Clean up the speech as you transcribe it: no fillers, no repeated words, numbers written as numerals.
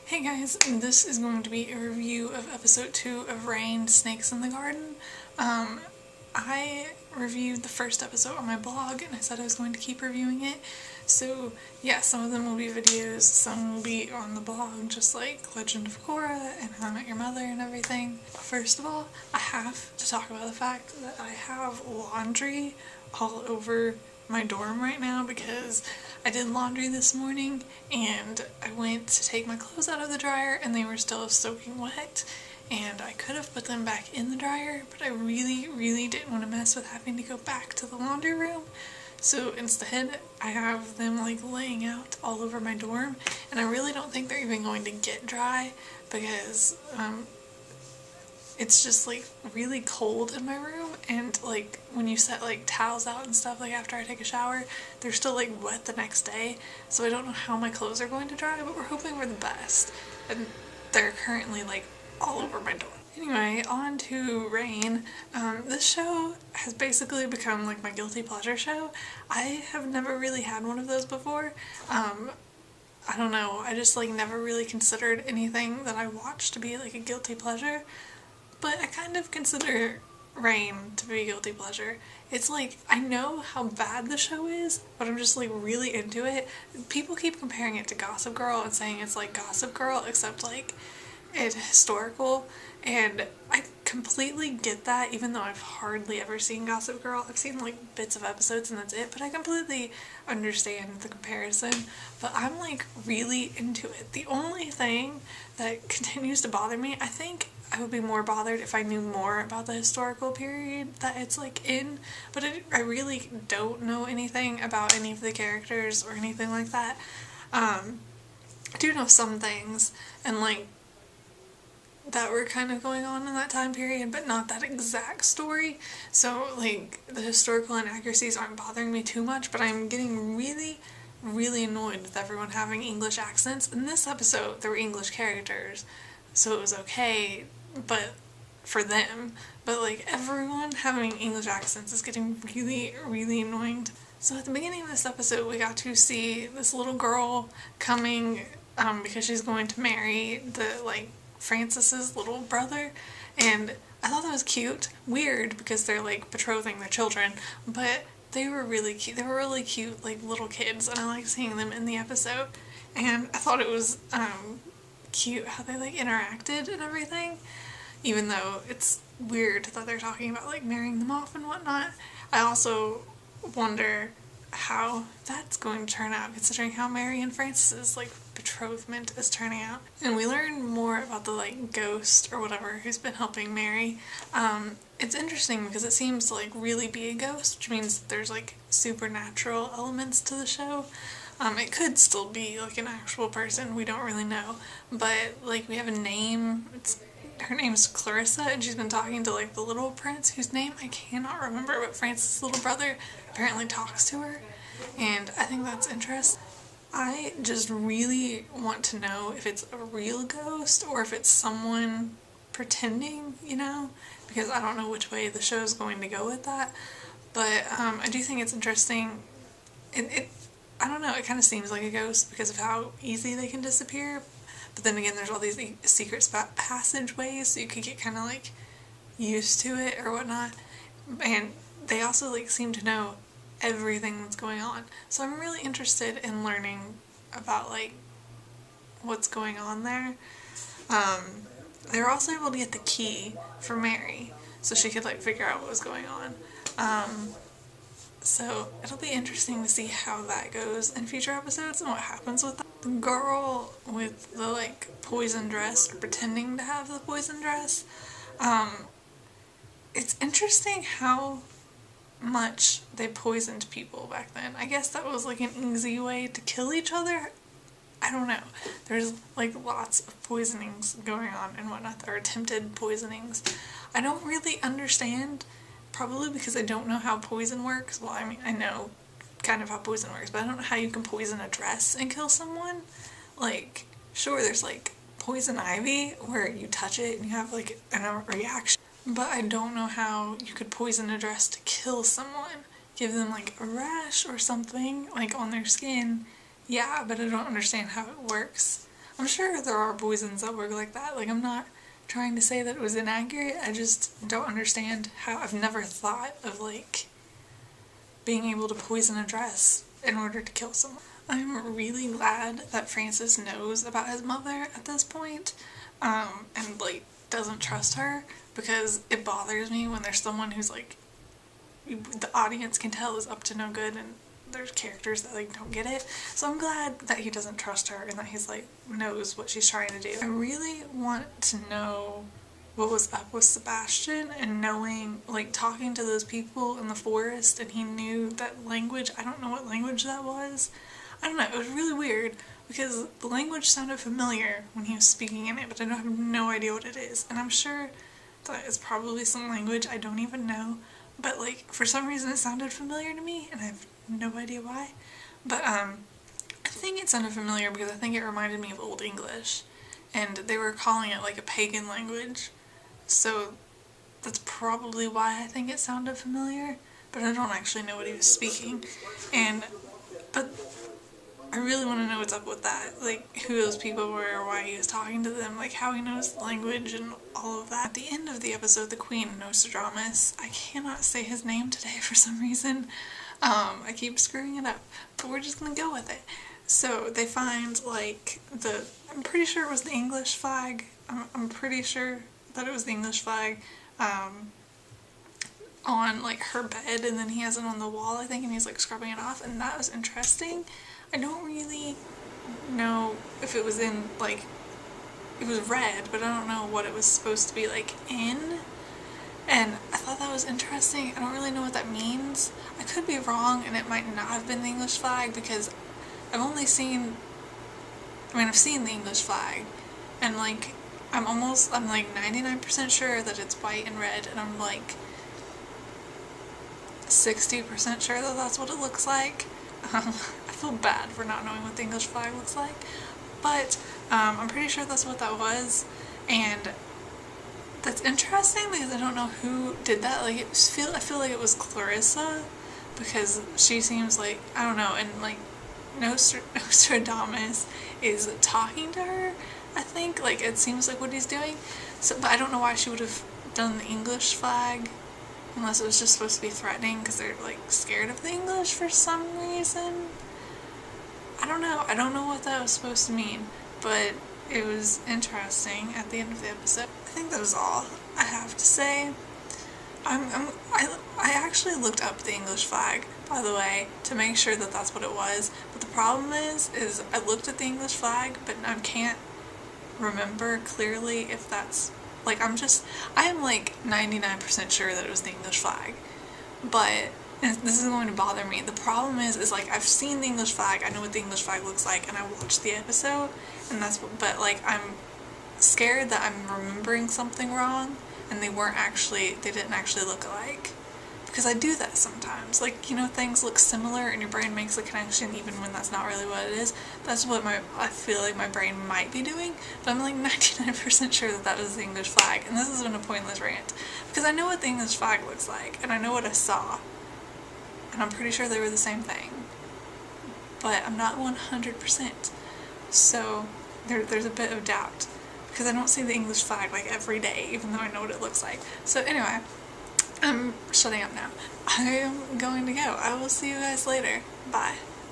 Hey guys, this is going to be a review of episode 2 of Rain, Snakes in the Garden. I reviewed the first episode on my blog and I said I was going to keep reviewing it. So yeah, some of them will be videos, some will be on the blog, just like Legend of Korra and How I Met Your Mother and everything. First of all, I have to talk about the fact that I have laundry all over my dorm right now because I did laundry this morning and I went to take my clothes out of the dryer and they were still soaking wet, and I could have put them back in the dryer, but I really didn't want to mess with having to go back to the laundry room. So instead I have them like laying out all over my dorm, and I really don't think they're even going to get dry because it's just like really cold in my room, and like when you set like towels out and stuff like after I take a shower, they're still like wet the next day, so I don't know how my clothes are going to dry, but we're hoping for the best. And they're currently like all over my door. Anyway, on to Rain. This show has basically become like my guilty pleasure show. I have never really had one of those before. I don't know, I just like never really considered anything that I watched to be like a guilty pleasure. But I kind of consider Rain to be a guilty pleasure. It's like, I know how bad the show is, but I'm just like really into it. People keep comparing it to Gossip Girl and saying it's like Gossip Girl, except like it's historical, and I completely get that, even though I've hardly ever seen Gossip Girl. I've seen like bits of episodes and that's it, but I completely understand the comparison. But I'm like really into it. The only thing that continues to bother me, I think I would be more bothered if I knew more about the historical period that it's like in, but I really don't know anything about any of the characters or anything like that. I do know some things, and like that were kind of going on in that time period, but not that exact story. So like the historical inaccuracies aren't bothering me too much, but I'm getting really annoyed with everyone having English accents. In this episode there were English characters, so it was okay, but for them, but like everyone having English accents is getting really annoying. So at the beginning of this episode we got to see this little girl coming because she's going to marry the like Francis's little brother, and I thought that was cute. Weird because they're like betrothing their children, but they were really cute. They were really cute like little kids, and I liked seeing them in the episode. And I thought it was cute how they like interacted and everything, even though it's weird that they're talking about like marrying them off and whatnot. I also wonder how that's going to turn out, considering how Mary and Francis's like betrothment is turning out. And we learn more about the like ghost or whatever who's been helping Mary. It's interesting because it seems to like really be a ghost, which means there's like supernatural elements to the show. It could still be like an actual person, we don't really know, but like we have a name. Her name's Clarissa, and she's been talking to like the little prince, whose name I cannot remember, but Francis' little brother apparently talks to her, and I think that's interesting. I just really want to know if it's a real ghost or if it's someone pretending, you know, because I don't know which way the show's going to go with that. But I do think it's interesting. I don't know, it kind of seems like a ghost because of how easy they can disappear. But then again, there's all these secret passageways, so you could get kind of like used to it or whatnot. And they also like seem to know everything that's going on. So I'm really interested in learning about like what's going on there. They were also able to get the key for Mary, so she could like figure out what was going on. So it'll be interesting to see how that goes in future episodes and what happens with that. The girl with the like poison dress, or pretending to have the poison dress, it's interesting how much they poisoned people back then. I guess that was like an easy way to kill each other. I don't know. There's like lots of poisonings going on and whatnot, or attempted poisonings. I don't really understand, probably because I don't know how poison works. Well, I mean, I know kind of how poison works, but I don't know how you can poison a dress and kill someone. Like, sure, there's like poison ivy where you touch it and you have like a reaction, but I don't know how you could poison a dress to kill someone. Give them like a rash or something like on their skin. Yeah, but I don't understand how it works. I'm sure there are poisons that work like that. Like, I'm not trying to say that it was inaccurate, I just don't understand how. I've never thought of, like, being able to poison a dress in order to kill someone. I'm really glad that Francis knows about his mother at this point, and, like, doesn't trust her, because it bothers me when there's someone who's, like, the audience can tell is up to no good, and there's characters that, like, don't get it. So I'm glad that he doesn't trust her and that he's, like, knows what she's trying to do. I really want to know what was up with Sebastian, and knowing, like, talking to those people in the forest, and he knew that language. I don't know what language that was. I don't know, it was really weird, because the language sounded familiar when he was speaking in it, but I have no idea what it is. And I'm sure that it's probably some language I don't even know, but, like, for some reason it sounded familiar to me, and I have no idea why. But I think it sounded familiar because I think it reminded me of Old English, and they were calling it, like, a pagan language, so that's probably why I think it sounded familiar, but I don't actually know what he was speaking. But I really want to know what's up with that, like, who those people were, why he was talking to them, like, how he knows the language and all of that. At the end of the episode, the Queen, Nostradamus, I cannot say his name today for some reason. I keep screwing it up, but we're just gonna go with it. So they find, like, I'm pretty sure it was the English flag. I'm pretty sure that it was the English flag, on, like, her bed, and then he has it on the wall, I think, and he's, like, scrubbing it off, and that was interesting. I don't really know if it was in, like, it was red, but I don't know what it was supposed to be, like, in, and I thought that was interesting. I don't really know what that means. I could be wrong, and it might not have been the English flag, because I've seen the English flag, and, like, I'm like 99% sure that it's white and red, and I'm, like, 60% sure that that's what it looks like. I feel bad for not knowing what the English flag looks like, but I'm pretty sure that's what that was, and that's interesting because I don't know who did that. Like, I feel like it was Clarissa, because she seems like, I don't know, and, like, Nostradamus is talking to her, I think. Like, it seems like what he's doing. So, but I don't know why she would have done the English flag, unless it was just supposed to be threatening because they're, like, scared of the English for some reason. I don't know what that was supposed to mean, but it was interesting at the end of the episode. I think that was all I have to say. I actually looked up the English flag, by the way, to make sure that that's what it was, but the problem is I looked at the English flag, but I can't remember clearly if that's, like, I am, like, 99% sure that it was the English flag, but this is going to bother me. The problem is like, I've seen the English flag, I know what the English flag looks like, and I watched the episode, and but, like, I'm scared that I'm remembering something wrong, and they didn't actually look alike. Because I do that sometimes. Like, you know, things look similar and your brain makes a connection even when that's not really what it is. That's what I feel like my brain might be doing, but I'm, like, 99% sure that that was the English flag, and this has been a pointless rant. Because I know what the English flag looks like, and I know what I saw, and I'm pretty sure they were the same thing. But I'm not 100%. So there's a bit of doubt, because I don't see the English flag, like, every day, even though I know what it looks like. So anyway, I'm shutting up now. I am going to go. I will see you guys later. Bye.